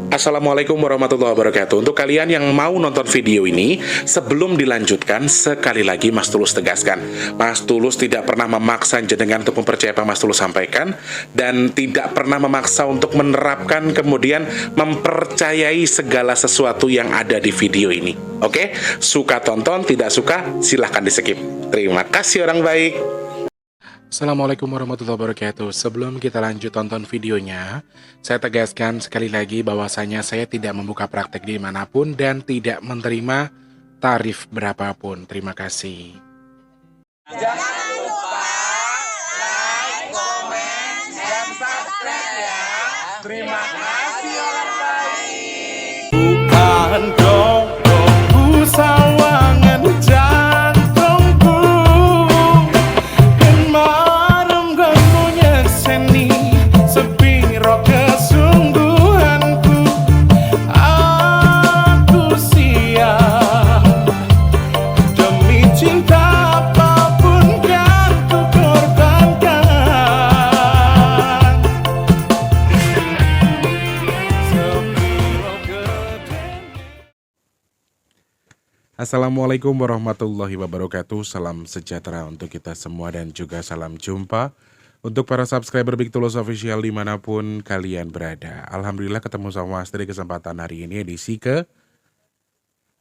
Assalamualaikum warahmatullahi wabarakatuh. Untuk kalian yang mau nonton video ini, sebelum dilanjutkan, sekali lagi Mas Tulus tegaskan, Mas Tulus tidak pernah memaksa jenengan untuk mempercayai apa Mas Tulus sampaikan, dan tidak pernah memaksa untuk menerapkan kemudian mempercayai segala sesuatu yang ada di video ini. Oke? Suka tonton, tidak suka silahkan di skip. Terima kasih orang baik. Assalamualaikum warahmatullahi wabarakatuh. Sebelum kita lanjut tonton videonya, saya tegaskan sekali lagi bahwasanya saya tidak membuka praktek dimanapun dan tidak menerima tarif berapapun. Terima kasih. Jangan lupa like, komen, dan subscribe ya. Terima kasih orang baik. Bukan dodoku sawangan jantungku, dan marem gamunya seni sepiro kesungguhanku. Aku siap demi cinta apapun yang ku korbankan. Sepiro gedenya. Assalamualaikum warahmatullahi wabarakatuh. Salam sejahtera untuk kita semua dan juga salam jumpa untuk para subscriber Big Tulus Official dimanapun kalian berada. Alhamdulillah ketemu sama Mas di kesempatan hari ini edisi ke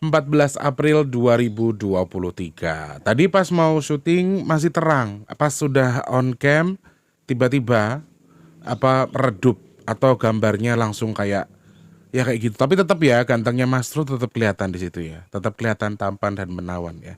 14 April 2023. Tadi pas mau syuting masih terang, pas sudah on cam tiba-tiba redup atau gambarnya langsung kayak ya kayak gitu. Tapi tetap ya gantengnya Mas Tru tetap kelihatan di situ ya. Tetap kelihatan tampan dan menawan ya.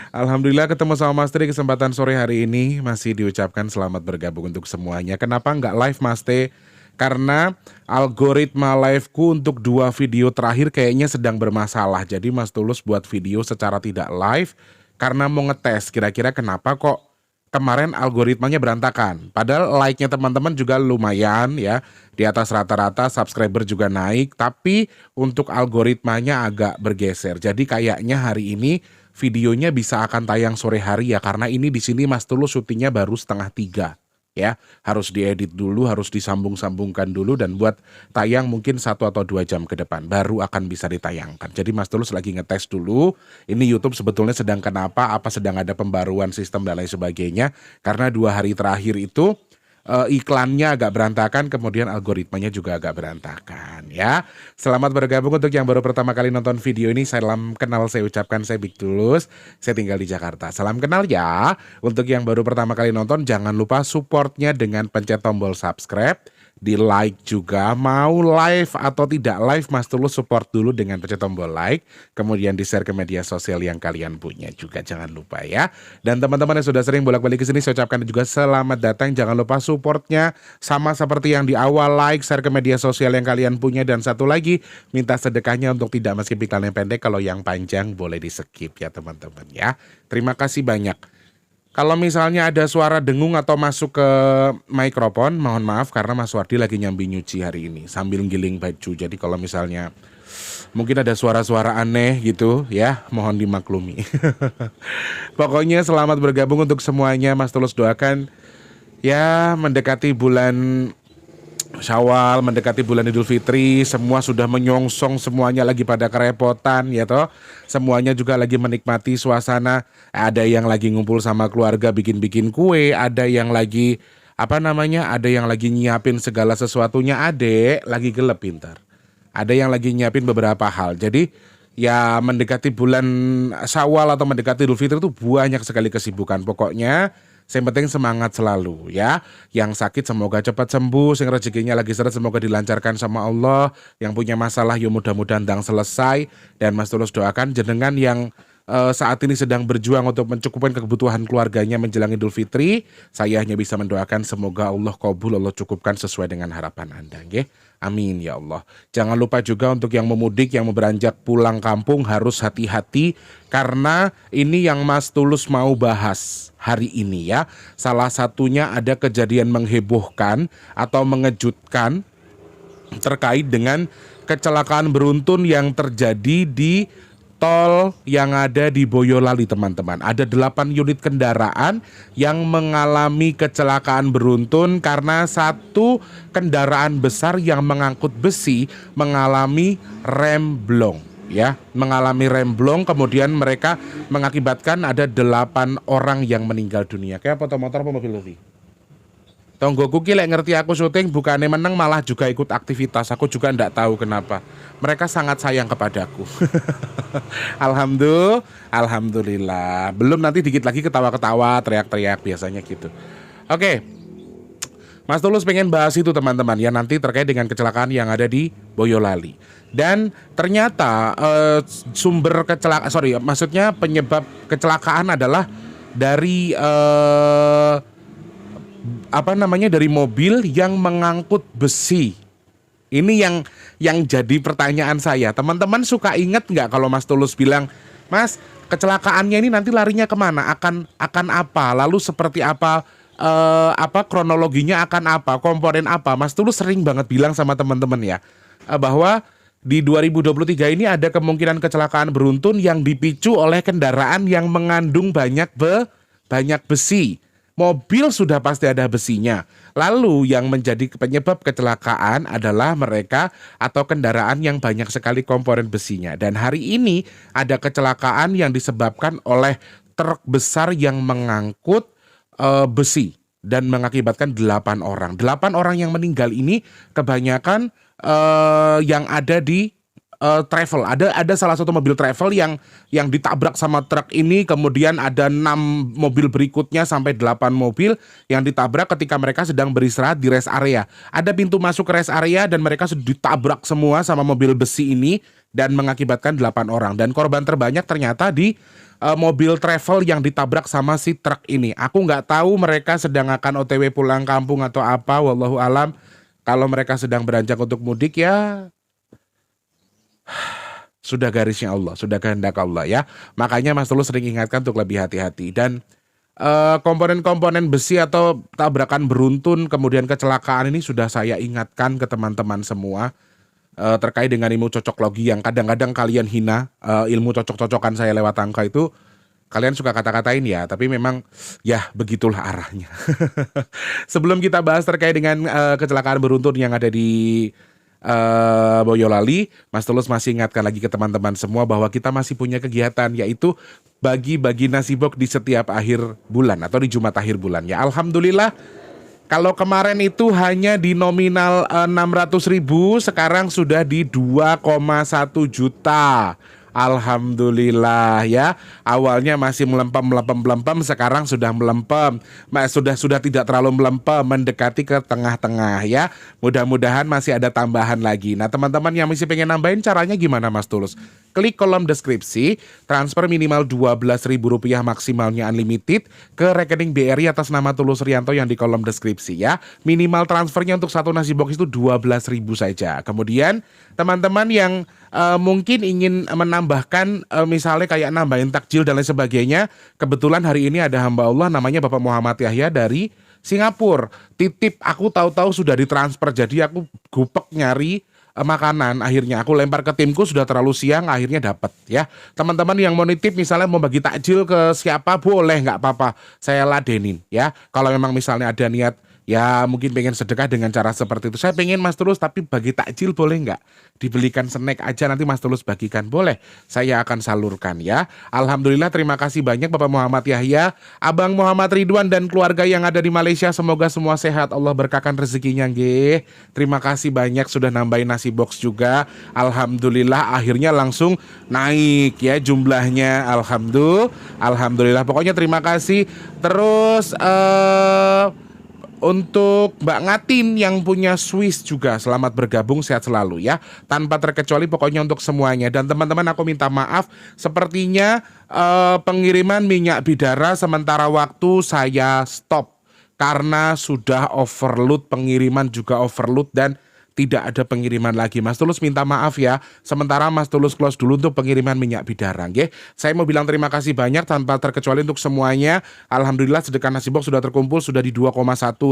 Alhamdulillah ketemu sama Mas Teh di kesempatan sore hari ini. Masih diucapkan selamat bergabung untuk semuanya. Kenapa nggak live Mas Teh? Karena algoritma liveku untuk 2 video terakhir kayaknya sedang bermasalah. Jadi Mas Tulus buat video secara tidak live karena mau ngetes kira-kira kenapa kok kemarin algoritmanya berantakan. Padahal like-nya teman-teman juga lumayan ya. Di atas rata-rata, subscriber juga naik. Tapi untuk algoritmanya agak bergeser. Jadi kayaknya hari ini videonya bisa akan tayang sore hari ya. Karena ini di sini Mas Tulus syutingnya baru 2:30 ya. Harus diedit dulu, harus disambung-sambungkan dulu. Dan buat tayang mungkin 1 atau 2 jam ke depan. Baru akan bisa ditayangkan. Jadi Mas Tulus lagi ngetes dulu. Ini YouTube sebetulnya sedang kenapa, apa sedang ada pembaruan sistem dan lain sebagainya. Karena 2 hari terakhir itu iklannya agak berantakan, kemudian algoritmanya juga agak berantakan ya. Selamat bergabung untuk yang baru pertama kali nonton video ini. Salam kenal saya ucapkan, saya Big Tulus. Saya tinggal di Jakarta. Salam kenal ya. Untuk yang baru pertama kali nonton, jangan lupa supportnya dengan pencet tombol subscribe. Di like juga, mau live atau tidak live Mas Tulus support dulu dengan pencet tombol like, kemudian di share ke media sosial yang kalian punya juga, jangan lupa ya. Dan teman-teman yang sudah sering bolak-balik ke sini saya ucapkan juga selamat datang. Jangan lupa supportnya sama seperti yang di awal, like, share ke media sosial yang kalian punya, dan satu lagi minta sedekahnya untuk tidak meskip iklan yang pendek, kalau yang panjang boleh di skip ya teman-teman ya. Terima kasih banyak. Kalau misalnya ada suara dengung atau masuk ke mikrofon, mohon maaf karena Mas Wardi lagi nyambi nyuci hari ini sambil giling baju. Jadi kalau misalnya mungkin ada suara-suara aneh gitu ya, mohon dimaklumi. Pokoknya selamat bergabung untuk semuanya. Mas Tulus doakan ya, mendekati bulan Syawal, mendekati bulan Idul Fitri, semua sudah menyongsong, semuanya lagi pada kerepotan ya toh. Semuanya juga lagi menikmati suasana. Ada yang lagi ngumpul sama keluarga bikin-bikin kue, ada yang lagi ada yang lagi nyiapin segala sesuatunya, adek lagi gelap pintar. Ada yang lagi nyiapin beberapa hal. Jadi ya mendekati bulan Syawal atau mendekati Idul Fitri itu banyak sekali kesibukan. Pokoknya yang penting semangat selalu ya. Yang sakit semoga cepat sembuh, yang rezekinya lagi seret semoga dilancarkan sama Allah. Yang punya masalah ya mudah-mudahan dan selesai. Dan Mas Tulus doakan jenengan yang saat ini sedang berjuang untuk mencukupkan kebutuhan keluarganya menjelang Idul Fitri. Saya hanya bisa mendoakan semoga Allah kabul, Allah cukupkan sesuai dengan harapan Anda nggih. Amin ya Allah. Jangan lupa juga untuk yang memudik, yang mau beranjak pulang kampung harus hati-hati. Karena ini yang Mas Tulus mau bahas hari ini ya. Salah satunya ada kejadian menghebohkan atau mengejutkan terkait dengan kecelakaan beruntun yang terjadi di tol yang ada di Boyolali teman-teman. Ada 8 unit kendaraan yang mengalami kecelakaan beruntun karena satu kendaraan besar yang mengangkut besi mengalami remblong. Ya, mengalami remblong, kemudian mereka mengakibatkan ada 8 orang yang meninggal dunia. Kayak foto motor apa mobil tadi? Tonggoku ki lek ngerti aku syuting bukannya menang malah juga ikut aktivitas. Aku juga ndak tahu kenapa. Mereka sangat sayang kepadaku. Alhamdulillah. Belum nanti dikit lagi ketawa-ketawa, teriak-teriak biasanya gitu. Oke. Mas Tulus pengen bahas itu teman-teman ya, nanti terkait dengan kecelakaan yang ada di Boyolali. Dan ternyata sumber kecelakaan, maksudnya penyebab kecelakaan adalah dari dari mobil yang mengangkut besi. Ini yang jadi pertanyaan saya. Teman-teman suka inget nggak kalau Mas Tulus bilang, Mas, kecelakaannya ini nanti larinya kemana? Akan apa? Lalu seperti apa? Kronologinya akan apa? Komponen apa? Mas Tulus sering banget bilang sama teman-teman ya, bahwa di 2023 ini ada kemungkinan kecelakaan beruntun yang dipicu oleh kendaraan yang mengandung banyak besi. Mobil sudah pasti ada besinya. Lalu yang menjadi penyebab kecelakaan adalah mereka atau kendaraan yang banyak sekali komponen besinya. Dan hari ini ada kecelakaan yang disebabkan oleh truk besar yang mengangkut besi dan mengakibatkan 8 orang. 8 orang yang meninggal ini kebanyakan yang ada di travel. Ada salah satu mobil travel yang ditabrak sama truk ini, kemudian ada 6 mobil berikutnya sampai 8 mobil yang ditabrak ketika mereka sedang beristirahat di rest area. Ada pintu masuk ke rest area dan mereka sudah ditabrak semua sama mobil besi ini dan mengakibatkan 8 orang. Dan korban terbanyak ternyata di mobil travel yang ditabrak sama si truk ini. Aku nggak tahu mereka sedang akan OTW pulang kampung atau apa, wallahu alam. Kalau mereka sedang beranjak untuk mudik ya sudah garisnya Allah, sudah kehendak Allah ya. Makanya Mas Tulus sering ingatkan untuk lebih hati-hati. Dan komponen-komponen besi atau tabrakan beruntun kemudian kecelakaan ini sudah saya ingatkan ke teman-teman semua terkait dengan ilmu cocoklogi yang kadang-kadang kalian hina. Ilmu cocok-cocokan saya lewat angka itu kalian suka kata-katain ya, tapi memang ya begitulah arahnya. Sebelum kita bahas terkait dengan kecelakaan beruntun yang ada di Boyolali, Mas Tulus masih ingatkan lagi ke teman-teman semua bahwa kita masih punya kegiatan, yaitu bagi-bagi nasi box di setiap akhir bulan atau di Jumat akhir bulan ya. Alhamdulillah, kalau kemarin itu hanya di nominal 600.000, sekarang sudah di 2,1 juta. Alhamdulillah ya. Awalnya masih melempem, sekarang sudah melempem. Sudah tidak terlalu melempem, mendekati ke tengah-tengah ya. Mudah-mudahan masih ada tambahan lagi. Nah, teman-teman yang masih pengen nambahin, caranya gimana Mas Tulus? Klik kolom deskripsi, transfer minimal Rp12.000 maksimalnya unlimited ke rekening BRI atas nama Tulus Rianto yang di kolom deskripsi ya. Minimal transfernya untuk satu nasi box itu 12.000 saja. Kemudian teman-teman yang mungkin ingin menambahkan misalnya kayak nambahin takjil dan lain sebagainya, kebetulan hari ini ada hamba Allah namanya Bapak Muhammad Yahya dari Singapura. Titip, aku tahu-tahu sudah ditransfer, jadi aku gupek nyari makanan, akhirnya aku lempar ke timku, sudah terlalu siang, akhirnya dapat ya. Teman-teman yang mau nitip misalnya mau bagi takjil ke siapa, boleh, nggak apa-apa, saya ladenin ya. Kalau memang misalnya ada niat ya mungkin pengen sedekah dengan cara seperti itu, saya pengen Mas Tulus tapi bagi takjil boleh nggak? Dibelikan snack aja nanti Mas Tulus bagikan, boleh, saya akan salurkan ya. Alhamdulillah, terima kasih banyak Bapak Muhammad Yahya, Abang Muhammad Ridwan dan keluarga yang ada di Malaysia, semoga semua sehat, Allah berkahkan rezekinya nggih. Terima kasih banyak sudah nambahin nasi box juga. Alhamdulillah akhirnya langsung naik ya jumlahnya. Alhamdulillah. Pokoknya terima kasih. Terus untuk Mbak Ngatin yang punya Swiss juga, selamat bergabung, sehat selalu ya. Tanpa terkecuali pokoknya untuk semuanya. Dan teman-teman aku minta maaf, sepertinya pengiriman minyak bidara sementara waktu saya stop karena sudah overload, pengiriman juga overload dan tidak ada pengiriman lagi. Mas Tulus minta maaf ya. Sementara Mas Tulus close dulu untuk pengiriman minyak bidara. Nggih. Saya mau bilang terima kasih banyak tanpa terkecuali untuk semuanya. Alhamdulillah sedekah nasi box sudah terkumpul sudah di 2,1.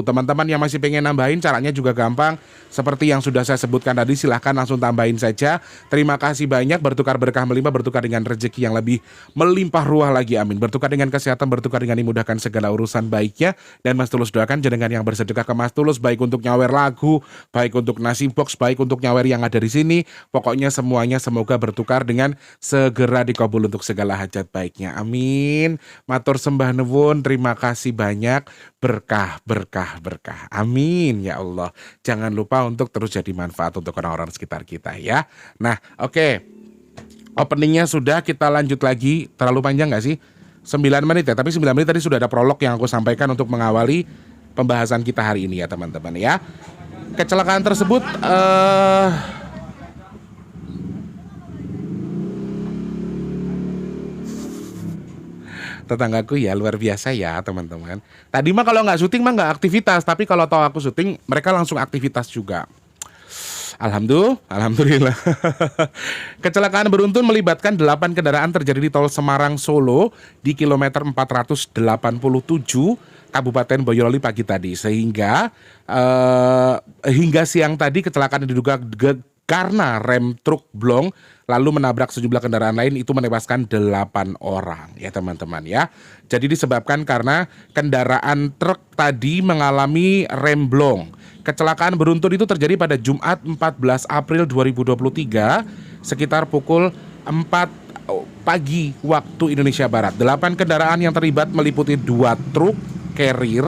Teman-teman yang masih pengen nambahin caranya juga gampang. Seperti yang sudah saya sebutkan tadi, silahkan langsung tambahin saja. Terima kasih banyak. Bertukar berkah melimpah, bertukar dengan rezeki yang lebih melimpah ruah lagi. Amin. Bertukar dengan kesehatan, bertukar dengan dimudahkan segala urusan baiknya. Dan Mas Tulus doakan jenengan yang bersedekah ke Mas Tulus, baik untuk nyawer lagu, baik untuk nasi box, baik untuk nyawer yang ada di sini, pokoknya semuanya semoga bertukar dengan segera dikabul untuk segala hajat baiknya. Amin. Matur sembah nuwun, terima kasih banyak, berkah, berkah, berkah. Amin ya Allah. Jangan lupa untuk terus jadi manfaat untuk orang-orang sekitar kita ya. Nah, oke. Openingnya sudah, kita lanjut lagi. Terlalu panjang nggak sih? 9 menit ya, tapi 9 menit tadi sudah ada prolog yang aku sampaikan untuk mengawali pembahasan kita hari ini ya teman-teman ya. Kecelakaan tersebut tetanggaku ya luar biasa ya teman-teman. Tadi mah kalau nggak syuting mah nggak aktivitas, tapi kalau tahu aku syuting mereka langsung aktivitas juga. Alhamdulillah. Kecelakaan beruntun melibatkan 8 kendaraan terjadi di tol Semarang Solo di kilometer 487 Kabupaten Boyolali pagi tadi, sehingga hingga siang tadi kecelakaan diduga karena rem truk blong lalu menabrak sejumlah kendaraan lain, itu menewaskan 8 orang ya teman-teman ya. Jadi disebabkan karena kendaraan truk tadi mengalami rem blong. Kecelakaan beruntun itu terjadi pada Jumat 14 April 2023 sekitar pukul 4 pagi waktu Indonesia Barat. 8 kendaraan yang terlibat meliputi 2 truk carrier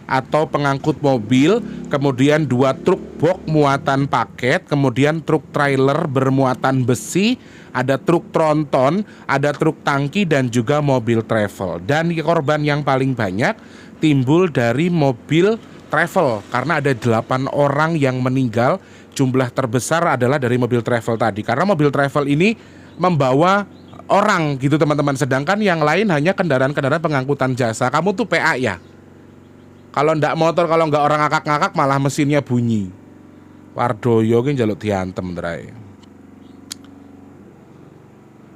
atau pengangkut mobil, kemudian 2 truk box muatan paket, kemudian truk trailer bermuatan besi, ada truk tronton, ada truk tangki dan juga mobil travel. Dan korban yang paling banyak timbul dari mobil travel karena ada 8 orang yang meninggal. Jumlah terbesar adalah dari mobil travel tadi karena mobil travel ini membawa orang gitu teman-teman, sedangkan yang lain hanya kendaraan-kendaraan pengangkutan jasa. Kamu tuh PA ya, kalau ndak motor, kalau nggak orang ngakak-ngakak malah mesinnya bunyi. Wardoyo ki njaluk diantem ndray.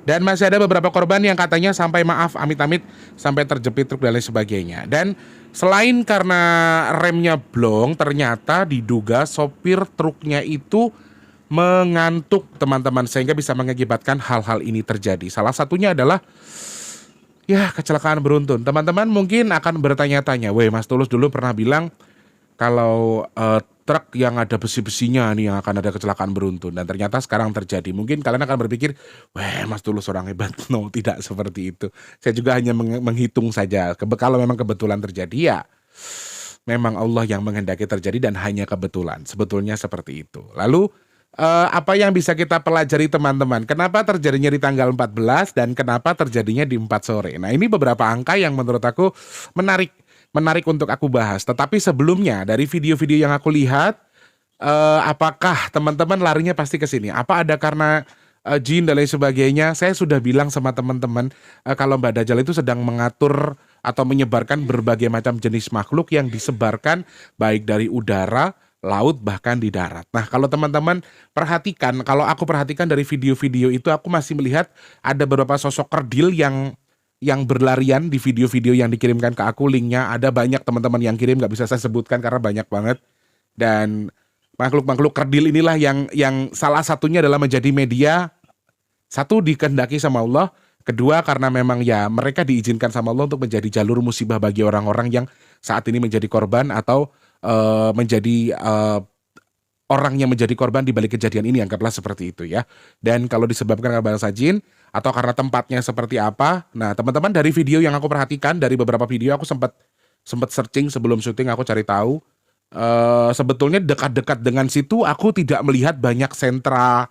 Dan masih ada beberapa korban yang katanya sampai maaf amit-amit sampai terjepit truk dan lain sebagainya. Dan selain karena remnya blong, ternyata diduga sopir truknya itu mengantuk teman-teman, sehingga bisa mengakibatkan hal-hal ini terjadi. Salah satunya adalah ya kecelakaan beruntun. Teman-teman mungkin akan bertanya-tanya, weh Mas Tulus dulu pernah bilang kalau truk yang ada besi-besinya nih yang akan ada kecelakaan beruntun, dan ternyata sekarang terjadi. Mungkin kalian akan berpikir, weh Mas Tulus orang hebat. No, tidak seperti itu. Saya juga hanya menghitung saja. Kalau memang kebetulan terjadi ya memang Allah yang menghendaki terjadi dan hanya kebetulan. Sebetulnya seperti itu. Lalu apa yang bisa kita pelajari teman-teman? Kenapa terjadinya di tanggal 14 dan kenapa terjadinya di 4 sore? Nah, ini beberapa angka yang menurut aku menarik untuk aku bahas. Tetapi sebelumnya dari video-video yang aku lihat, apakah teman-teman larinya pasti ke sini? Apa ada karena jin dan lain sebagainya? Saya sudah bilang sama teman-teman kalau Mbak Dajjal itu sedang mengatur atau menyebarkan berbagai macam jenis makhluk yang disebarkan baik dari udara, laut, bahkan di darat. Nah, kalau teman-teman perhatikan, kalau aku perhatikan dari video-video itu, aku masih melihat ada beberapa sosok kerdil yang berlarian di video-video yang dikirimkan ke aku. Linknya ada banyak teman-teman yang kirim, nggak bisa saya sebutkan karena banyak banget. Dan makhluk-makhluk kerdil inilah yang salah satunya adalah menjadi media. Satu, dikehendaki sama Allah. Kedua, karena memang ya mereka diizinkan sama Allah untuk menjadi jalur musibah bagi orang-orang yang saat ini menjadi korban atau menjadi orang yang menjadi korban di balik kejadian ini, anggaplah seperti itu ya. Dan kalau disebabkan karena bangsa jin atau karena tempatnya seperti apa, nah teman-teman dari video yang aku perhatikan, dari beberapa video aku sempat searching sebelum syuting, aku cari tahu sebetulnya dekat-dekat dengan situ aku tidak melihat banyak sentra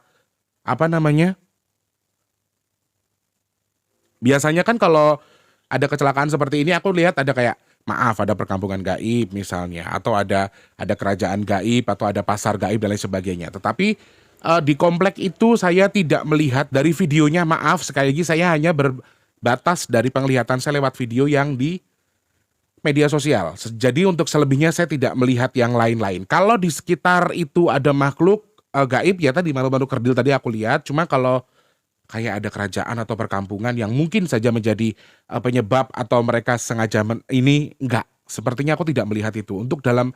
apa namanya. Biasanya kan kalau ada kecelakaan seperti ini aku lihat ada kayak ada perkampungan gaib misalnya, atau ada kerajaan gaib, atau ada pasar gaib dan lain sebagainya. Tetapi di komplek itu saya tidak melihat dari videonya. Maaf sekali lagi, saya hanya berbatas dari penglihatan saya lewat video yang media sosial. Jadi untuk selebihnya saya tidak melihat yang lain-lain. Kalau di sekitar itu ada makhluk gaib ya tadi malu-malu kerdil tadi aku lihat. Cuma kalau kayak ada kerajaan atau perkampungan yang mungkin saja menjadi penyebab atau mereka sengaja ini enggak. Sepertinya aku tidak melihat itu. Untuk dalam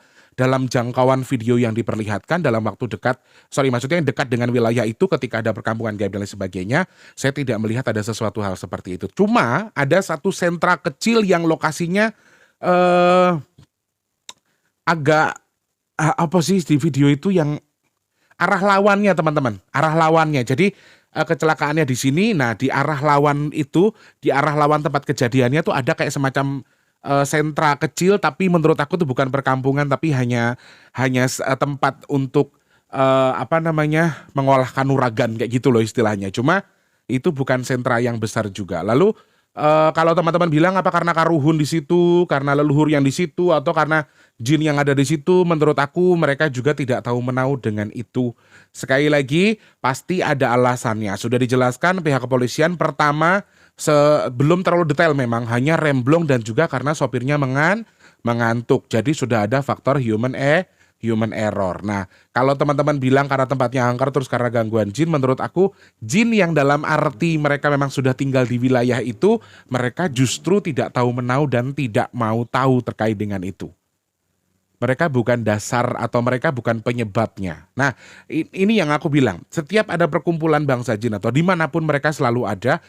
jangkauan video yang diperlihatkan dalam waktu dekat, maksudnya yang dekat dengan wilayah itu ketika ada perkampungan gaib dan lain sebagainya, saya tidak melihat ada sesuatu hal seperti itu. Cuma ada satu sentra kecil yang lokasinya agak apa sih di video itu yang arah lawannya teman-teman, arah lawannya. Jadi kecelakaannya di sini, nah di arah lawan itu, di arah lawan tempat kejadiannya tuh ada kayak semacam sentra kecil, tapi menurut aku tuh bukan perkampungan, tapi hanya tempat untuk mengolah kanuragan kayak gitu loh istilahnya. Cuma itu bukan sentra yang besar juga. Lalu kalau teman-teman bilang apa karena karuhun di situ, karena leluhur yang di situ, atau karena jin yang ada di situ, menurut aku mereka juga tidak tahu menau dengan itu. Sekali lagi, pasti ada alasannya. Sudah dijelaskan pihak kepolisian, pertama, belum terlalu detail memang, hanya remblong dan juga karena sopirnya mengantuk. Jadi sudah ada faktor human error. Nah, kalau teman-teman bilang karena tempatnya angker terus karena gangguan jin, menurut aku jin yang dalam arti mereka memang sudah tinggal di wilayah itu, mereka justru tidak tahu menau dan tidak mau tahu terkait dengan itu. Mereka bukan dasar atau mereka bukan penyebabnya. Nah, ini yang aku bilang. Setiap ada perkumpulan bangsa jin atau dimanapun mereka selalu ada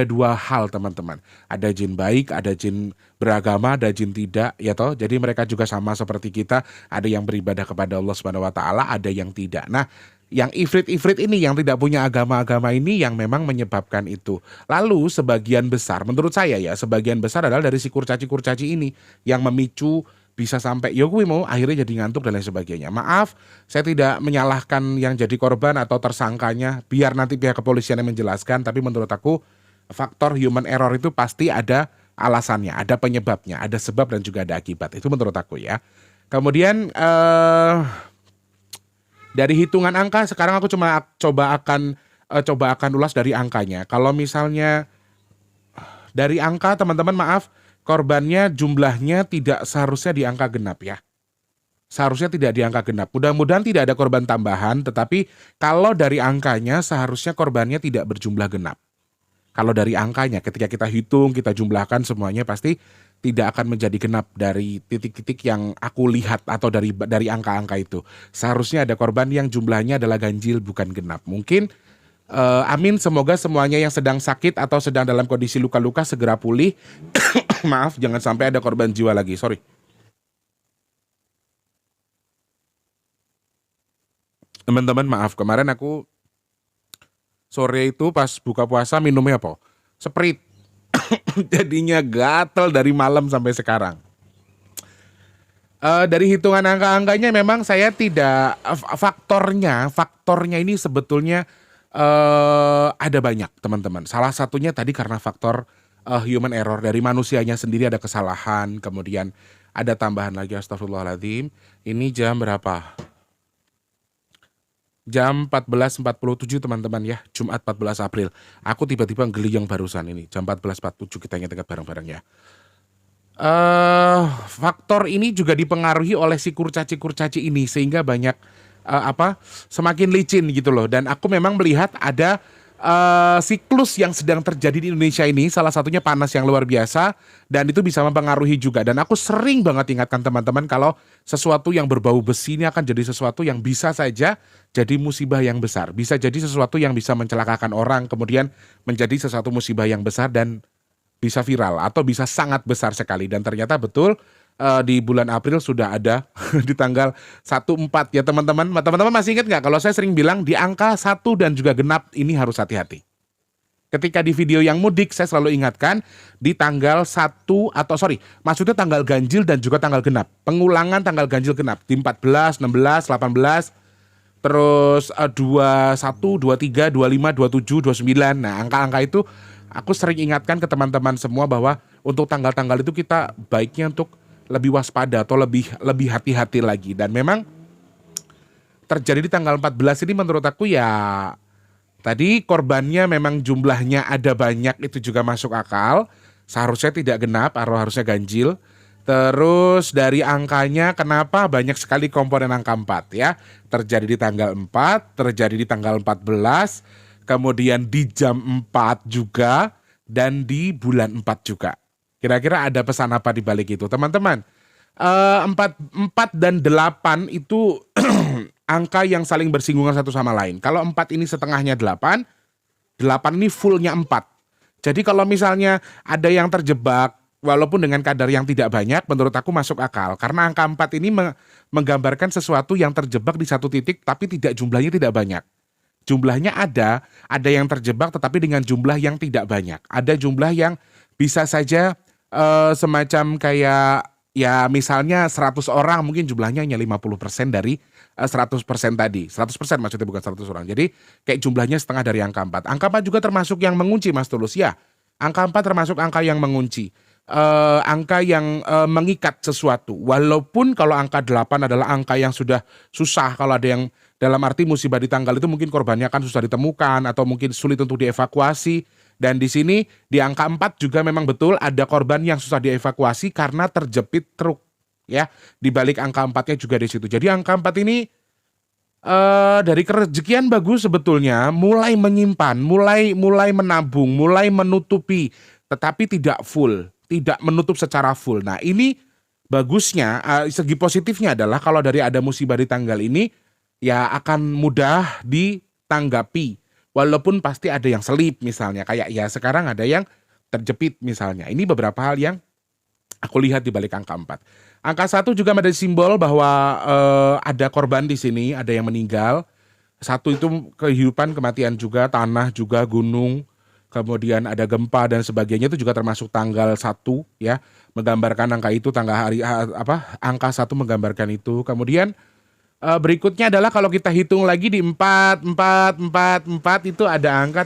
dua hal teman-teman. Ada jin baik, ada jin beragama, ada jin tidak, ya toh. Jadi mereka juga sama seperti kita. Ada yang beribadah kepada Allah Subhanahu Wa Taala, ada yang tidak. Nah, yang ifrit-ifrit ini yang tidak punya agama-agama ini yang memang menyebabkan itu. Lalu sebagian besar, menurut saya ya, sebagian besar adalah dari si kurcaci-kurcaci ini yang memicu bisa sampai ya gue mau akhirnya jadi ngantuk dan lain sebagainya. Maaf, saya tidak menyalahkan yang jadi korban atau tersangkanya, biar nanti pihak kepolisian yang menjelaskan, tapi menurut aku faktor human error itu pasti ada alasannya, ada penyebabnya, ada sebab dan juga ada akibat. Itu menurut aku ya. Kemudian dari hitungan angka sekarang aku cuma coba akan ulas dari angkanya. Kalau misalnya dari angka teman-teman maaf, korbannya jumlahnya tidak seharusnya di angka genap ya. Seharusnya tidak di angka genap. Mudah-mudahan tidak ada korban tambahan, tetapi kalau dari angkanya seharusnya korbannya tidak berjumlah genap. Kalau dari angkanya ketika kita hitung, kita jumlahkan semuanya pasti tidak akan menjadi genap dari titik-titik yang aku lihat atau dari angka-angka itu. Seharusnya ada korban yang jumlahnya adalah ganjil bukan genap. Mungkin amin, semoga semuanya yang sedang sakit atau sedang dalam kondisi luka-luka segera pulih. Maaf, jangan sampai ada korban jiwa lagi, sorry. Teman-teman maaf, kemarin aku sore itu pas buka puasa minumnya apa? Sprite. Jadinya gatel dari malam sampai sekarang. Dari hitungan angka-angkanya memang saya tidak, faktornya ini sebetulnya ada banyak teman-teman. Salah satunya tadi karena faktor human error, dari manusianya sendiri ada kesalahan. Kemudian ada tambahan lagi, astagfirullahaladzim. Ini jam berapa? Jam 14.47 teman-teman ya, Jumat 14 April. Aku tiba-tiba geliyang barusan ini, jam 14.47 kita ingat-ingat bareng-bareng ya. Faktor ini juga dipengaruhi oleh si kurcaci-kurcaci ini sehingga banyak semakin licin gitu loh. Dan aku memang melihat ada siklus yang sedang terjadi di Indonesia ini, salah satunya panas yang luar biasa dan itu bisa mempengaruhi juga. Dan aku sering banget ingatkan teman-teman kalau sesuatu yang berbau besi ini akan jadi sesuatu yang bisa saja jadi musibah yang besar, bisa jadi sesuatu yang bisa mencelakakan orang, kemudian menjadi sesuatu musibah yang besar dan bisa viral atau bisa sangat besar sekali. Dan ternyata betul di bulan April sudah ada di tanggal 14 ya teman-teman. Teman-teman masih ingat nggak kalau saya sering bilang di angka 1 dan juga genap ini harus hati-hati. Ketika di video yang mudik saya selalu ingatkan di tanggal 1 maksudnya tanggal ganjil dan juga tanggal genap. Pengulangan tanggal ganjil genap di 14, 16, 18, terus 21, 23, 25, 27, 29. Nah angka-angka itu aku sering ingatkan ke teman-teman semua bahwa untuk tanggal-tanggal itu kita baiknya untuk lebih waspada atau lebih hati-hati lagi. Dan memang terjadi di tanggal 14 ini menurut aku ya tadi korbannya memang jumlahnya ada banyak, itu juga masuk akal. seharusnya tidak genap atau harusnya ganjil. Terus dari angkanya kenapa banyak sekali komponen angka 4 ya. Terjadi di tanggal 4, terjadi di tanggal 14, kemudian di jam 4 juga, dan di bulan 4 juga. Kira-kira ada pesan apa di balik itu teman-teman? 4 dan 8 itu angka yang saling bersinggungan satu sama lain. Kalau 4 ini setengahnya 8, 8 ini fullnya 4. Jadi kalau misalnya ada yang terjebak walaupun dengan kadar yang tidak banyak, menurut aku masuk akal. Karena angka 4 ini menggambarkan sesuatu yang terjebak di satu titik tapi jumlahnya tidak banyak. Jumlahnya ada yang terjebak tetapi dengan jumlah yang tidak banyak. Ada jumlah yang bisa saja semacam kayak ya misalnya 100 orang mungkin jumlahnya hanya 50% dari 100% tadi. 100% maksudnya bukan 100 orang. Jadi kayak jumlahnya setengah dari angka 4. Angka 4 juga termasuk yang mengunci Mas Tulus ya. Angka 4 termasuk angka yang mengunci. Angka yang mengikat sesuatu. Walaupun kalau angka 8 adalah angka yang sudah susah, kalau ada yang dalam arti musibah di tanggal itu mungkin korbannya kan susah ditemukan atau mungkin sulit untuk dievakuasi. Dan di sini di angka 4 juga memang betul ada korban yang susah dievakuasi karena terjepit truk ya. Di balik angka 4-nya juga di situ. Jadi angka 4 ini dari kerejekian bagus sebetulnya, mulai menyimpan, mulai menabung, mulai menutupi, tetapi tidak full, tidak menutup secara full. Nah ini bagusnya, segi positifnya adalah kalau dari ada musibah di tanggal ini, ya akan mudah ditanggapi. Walaupun pasti ada yang selip misalnya, kayak ya sekarang ada yang terjepit misalnya. Ini beberapa hal yang aku lihat di balik angka 4. Angka 1 juga ada simbol bahwa ada korban di sini, ada yang meninggal. 1 itu kehidupan, kematian juga, tanah juga, gunung. Kemudian ada gempa dan sebagainya, itu juga termasuk tanggal 1 ya, menggambarkan angka itu, angka 1 menggambarkan itu. Kemudian berikutnya adalah kalau kita hitung lagi di 4 itu ada angka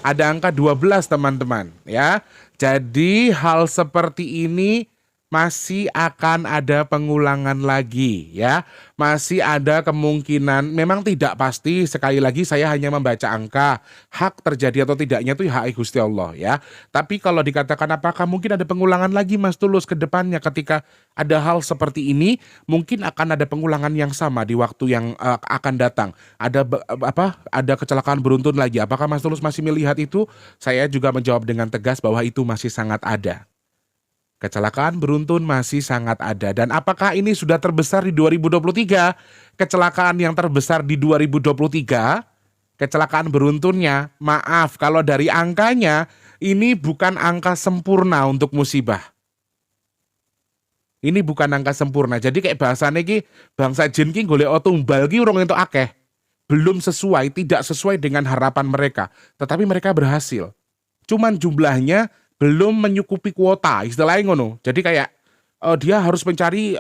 ada angka 12 teman-teman ya. Jadi hal seperti ini masih akan ada pengulangan lagi ya. Masih ada kemungkinan, memang tidak pasti, sekali lagi saya hanya membaca angka. Hak terjadi atau tidaknya itu hak Gusti Allah ya. Tapi kalau dikatakan apakah mungkin ada pengulangan lagi Mas Tulus ke depannya ketika ada hal seperti ini, mungkin akan ada pengulangan yang sama di waktu yang akan datang. Ada kecelakaan beruntun lagi. Apakah Mas Tulus masih melihat itu? Saya juga menjawab dengan tegas bahwa itu masih sangat ada. Kecelakaan beruntun masih sangat ada. Dan apakah ini sudah terbesar di 2023? Kecelakaan yang terbesar di 2023, kecelakaan beruntunnya, maaf kalau dari angkanya, ini bukan angka sempurna untuk musibah. Ini bukan angka sempurna. Jadi kayak bahasanya ki bangsa jin ki golek tumbal ki urung entuk akeh. Belum sesuai, tidak sesuai dengan harapan mereka. Tetapi mereka berhasil. Cuman jumlahnya belum menyukupi kuota, istilahnya ngono. Jadi kayak dia harus mencari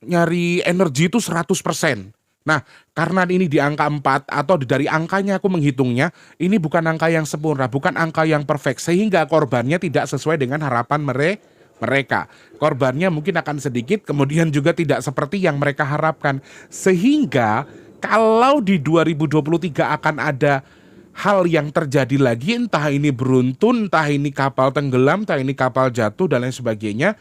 nyari energi itu 100%. Nah, karena ini di angka 4 atau dari angkanya aku menghitungnya, ini bukan angka yang sempurna, bukan angka yang perfect, sehingga korbannya tidak sesuai dengan harapan mereka. Korbannya mungkin akan sedikit, kemudian juga tidak seperti yang mereka harapkan. Sehingga kalau di 2023 akan ada hal yang terjadi lagi, entah ini beruntun, entah ini kapal tenggelam, entah ini kapal jatuh dan lain sebagainya,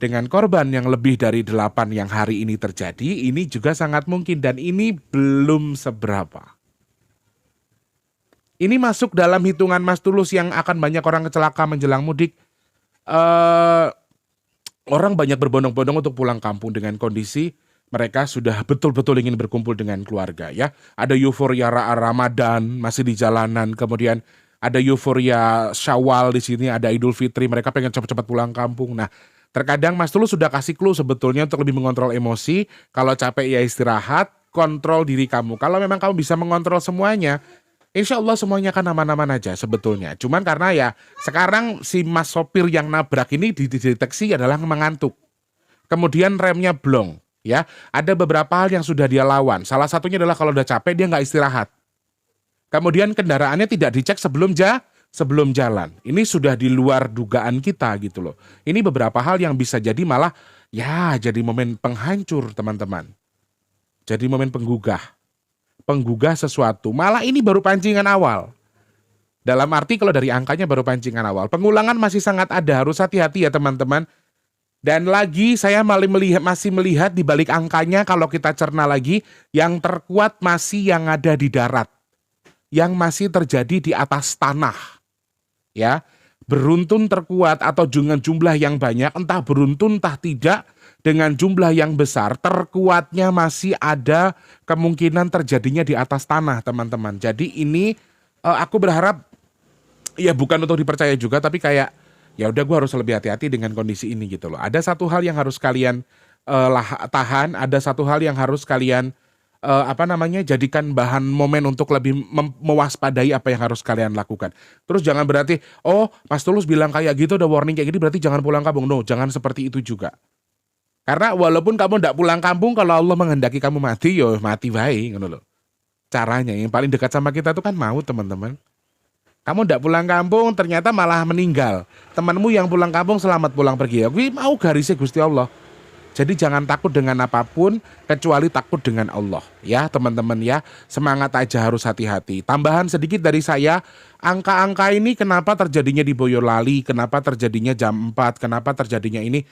dengan korban yang lebih dari 8 yang hari ini terjadi, ini juga sangat mungkin dan ini belum seberapa. Ini masuk dalam hitungan Mas Tulus yang akan banyak orang kecelakaan menjelang mudik. Orang banyak berbondong-bondong untuk pulang kampung dengan kondisi mereka sudah betul-betul ingin berkumpul dengan keluarga ya. Ada euforia Ramadan masih di jalanan, kemudian ada euforia Syawal di sini, ada Idul Fitri, mereka pengen cepat-cepat pulang kampung. Nah, terkadang Mas Tulus sudah kasih clue sebetulnya untuk lebih mengontrol emosi. Kalau capek ya istirahat, kontrol diri kamu. Kalau memang kamu bisa mengontrol semuanya, insya Allah semuanya akan aman-aman aja sebetulnya. Cuman karena ya sekarang si mas sopir yang nabrak ini dideteksi adalah mengantuk. Kemudian remnya blong. Ya, ada beberapa hal yang sudah dia lawan. Salah satunya adalah kalau udah capek dia nggak istirahat. Kemudian kendaraannya tidak dicek sebelum jalan. Ini sudah di luar dugaan kita gitu loh. Ini beberapa hal yang bisa jadi malah ya jadi momen penghancur teman-teman. Jadi momen penggugah sesuatu. Malah ini baru pancingan awal. Dalam arti kalau dari angkanya baru pancingan awal. Pengulangan masih sangat ada, harus hati-hati ya teman-teman. Dan lagi saya masih melihat di balik angkanya kalau kita cerna lagi, yang terkuat masih yang ada di darat. Yang masih terjadi di atas tanah. Ya, beruntun terkuat atau dengan jumlah yang banyak, entah beruntun entah tidak, dengan jumlah yang besar, terkuatnya masih ada kemungkinan terjadinya di atas tanah teman-teman. Jadi ini aku berharap ya bukan untuk dipercaya juga, tapi kayak ya udah gue harus lebih hati-hati dengan kondisi ini gitu loh. Ada satu hal yang harus kalian tahan, ada satu hal yang harus kalian jadikan bahan momen untuk lebih mewaspadai apa yang harus kalian lakukan. Terus jangan berarti, oh Mas Tulus bilang kayak gitu, udah warning kayak gini berarti jangan pulang kampung. No, jangan seperti itu juga. Karena walaupun kamu ndak pulang kampung, kalau Allah menghendaki kamu mati, yo mati baik, ngono loh. Caranya yang paling dekat sama kita tuh kan maut teman-teman. Kamu ndak pulang kampung ternyata malah meninggal. Temanmu yang pulang kampung selamat pulang pergi. Aku mau garisnya Gusti Allah. Jadi jangan takut dengan apapun kecuali takut dengan Allah. Ya teman-teman ya, semangat aja, harus hati-hati. Tambahan sedikit dari saya, angka-angka ini kenapa terjadinya di Boyolali, kenapa terjadinya jam 4, kenapa terjadinya ini.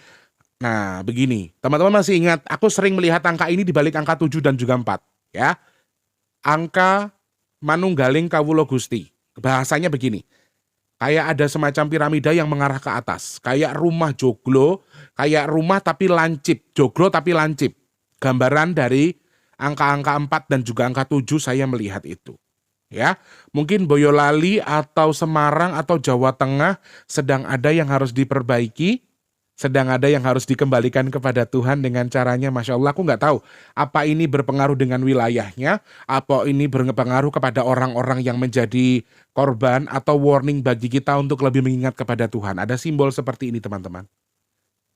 Nah begini, teman-teman masih ingat, aku sering melihat angka ini di balik angka 7 dan juga 4. Ya, angka manunggaling kawula Gusti. Bahasanya begini, kayak ada semacam piramida yang mengarah ke atas, kayak rumah joglo, kayak rumah tapi lancip, joglo tapi lancip. Gambaran dari angka-angka 4 dan juga angka 7 saya melihat itu. Ya, mungkin Boyolali atau Semarang atau Jawa Tengah sedang ada yang harus diperbaiki, sedang ada yang harus dikembalikan kepada Tuhan dengan caranya. Masya Allah, aku nggak tahu apa ini berpengaruh dengan wilayahnya, apa ini berpengaruh kepada orang-orang yang menjadi korban, atau warning bagi kita untuk lebih mengingat kepada Tuhan. Ada simbol seperti ini teman-teman,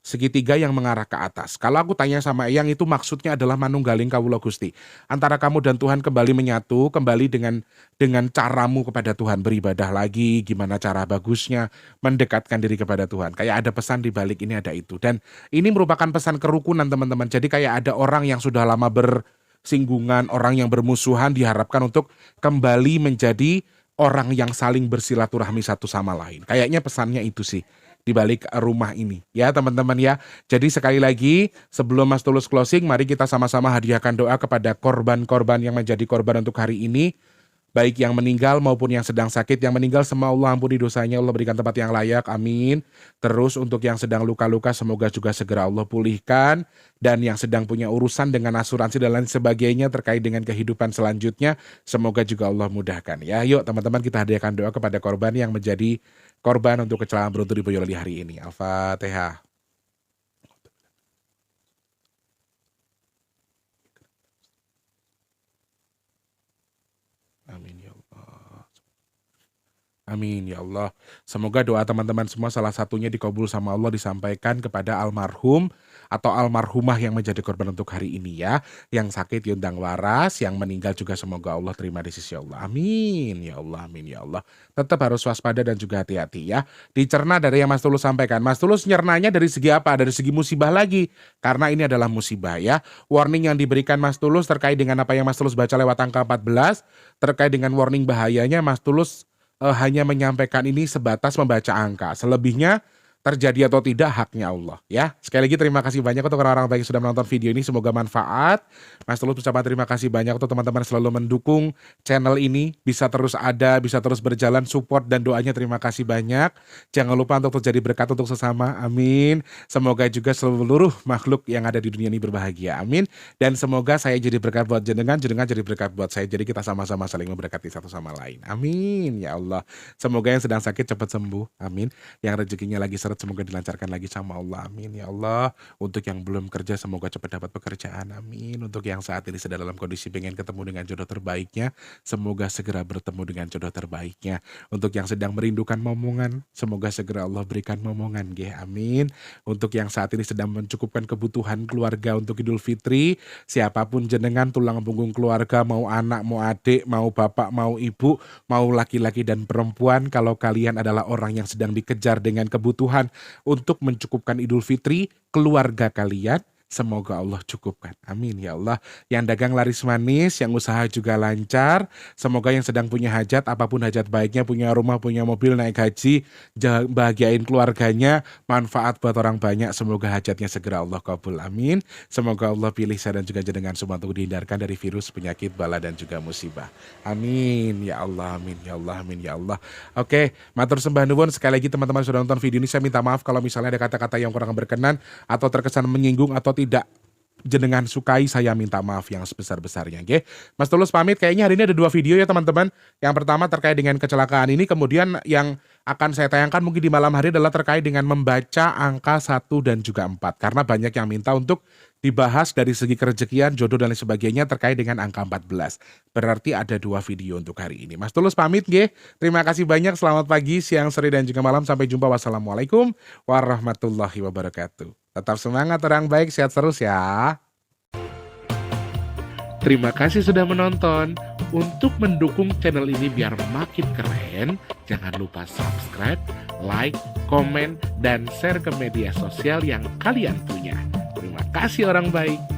segitiga yang mengarah ke atas. Kalau aku tanya sama Eyang, itu maksudnya adalah manunggaling kawula Gusti. Antara kamu dan Tuhan kembali menyatu, kembali dengan caramu kepada Tuhan, beribadah lagi, gimana cara bagusnya mendekatkan diri kepada Tuhan. Kayak ada pesan di balik ini, ada itu. Dan ini merupakan pesan kerukunan teman-teman. Jadi kayak ada orang yang sudah lama bersinggungan, orang yang bermusuhan diharapkan untuk kembali menjadi orang yang saling bersilaturahmi satu sama lain. Kayaknya pesannya itu sih di balik rumah ini ya teman-teman ya. Jadi sekali lagi sebelum Mas Tulus closing, mari kita sama-sama hadiahkan doa kepada korban-korban yang menjadi korban untuk hari ini, baik yang meninggal maupun yang sedang sakit. Yang meninggal semua Allah ampuni dosanya, Allah berikan tempat yang layak, amin. Terus untuk yang sedang luka-luka semoga juga segera Allah pulihkan, dan yang sedang punya urusan dengan asuransi dan lain sebagainya terkait dengan kehidupan selanjutnya semoga juga Allah mudahkan ya. Yuk teman-teman, kita hadiahkan doa kepada korban yang menjadi korban untuk kecelakaan beruntun di Boyolali hari ini. Al-Fatihah. Amin ya Allah. Amin ya Allah. Semoga doa teman-teman semua salah satunya dikabul sama Allah, disampaikan kepada almarhum atau almarhumah yang menjadi korban untuk hari ini ya. Yang sakit diundang waras, yang meninggal juga semoga Allah terima di sisi Allah. Amin ya Allah, amin ya Allah. Tetap harus waspada dan juga hati-hati ya. Dicerna dari yang Mas Tulus sampaikan. Mas Tulus nyernanya dari segi apa? Dari segi musibah lagi. Karena ini adalah musibah ya. Warning yang diberikan Mas Tulus terkait dengan apa yang Mas Tulus baca lewat angka 14, terkait dengan warning bahayanya, Mas Tulus hanya menyampaikan ini sebatas membaca angka. Selebihnya terjadi atau tidak haknya Allah ya. Sekali lagi terima kasih banyak untuk orang-orang baik yang sudah menonton video ini, semoga manfaat. Mas Tulus ucapkan terima kasih banyak untuk teman-teman selalu mendukung channel ini bisa terus ada, bisa terus berjalan, support dan doanya terima kasih banyak. Jangan lupa untuk terjadi berkat untuk sesama, amin. Semoga juga seluruh makhluk yang ada di dunia ini berbahagia, amin. Dan semoga saya jadi berkat buat jenengan, jenengan jadi berkat buat saya, jadi kita sama-sama saling memberkati satu sama lain, amin ya Allah. Semoga yang sedang sakit cepat sembuh, amin. Yang rezekinya lagi seret semoga dilancarkan lagi sama Allah, amin ya Allah. Untuk yang belum kerja semoga cepat dapat pekerjaan, amin. Untuk yang saat ini sedang dalam kondisi pengen ketemu dengan jodoh terbaiknya, semoga segera bertemu dengan jodoh terbaiknya. Untuk yang sedang merindukan momongan, semoga segera Allah berikan momongan, nggih, amin. Untuk yang saat ini sedang mencukupkan kebutuhan keluarga untuk Idul Fitri, siapapun jenengan, tulang punggung keluarga, mau anak, mau adik, mau bapak, mau ibu, mau laki-laki dan perempuan, kalau kalian adalah orang yang sedang dikejar dengan kebutuhan untuk mencukupkan Idul Fitri, keluarga kalian, semoga Allah cukupkan. Amin ya Allah. Yang dagang laris manis, yang usaha juga lancar. Semoga yang sedang punya hajat, apapun hajat baiknya, punya rumah, punya mobil, naik haji, bahagiain keluarganya, manfaat buat orang banyak. Semoga hajatnya segera Allah kabul. Amin. Semoga Allah pilih saya dan juga jenengan semua untuk dihindarkan dari virus, penyakit, bala dan juga musibah. Amin ya Allah, amin ya Allah, amin ya Allah. Oke, matur sembah nuwun. Sekali lagi teman-teman sudah nonton video ini, saya minta maaf kalau misalnya ada kata-kata yang kurang berkenan atau terkesan menyinggung atau tidak jenengan sukai, saya minta maaf yang sebesar-besarnya. Oke, Mas Tulus pamit. Kayaknya hari ini ada 2 video ya teman-teman. Yang pertama terkait dengan kecelakaan ini, kemudian yang akan saya tayangkan mungkin di malam hari adalah terkait dengan membaca angka 1 dan juga 4. Karena banyak yang minta untuk dibahas dari segi kerezekian, jodoh dan lain sebagainya terkait dengan angka 14. Berarti ada 2 video untuk hari ini. Mas Tulus pamit nggih. Terima kasih banyak. Selamat pagi, siang, sore dan juga malam. Sampai jumpa. Wassalamualaikum warahmatullahi wabarakatuh. Tetap semangat orang baik, sehat terus ya. Terima kasih sudah menonton. Untuk mendukung channel ini biar makin keren, jangan lupa subscribe, like, komen, dan share ke media sosial yang kalian punya. Terima kasih orang baik.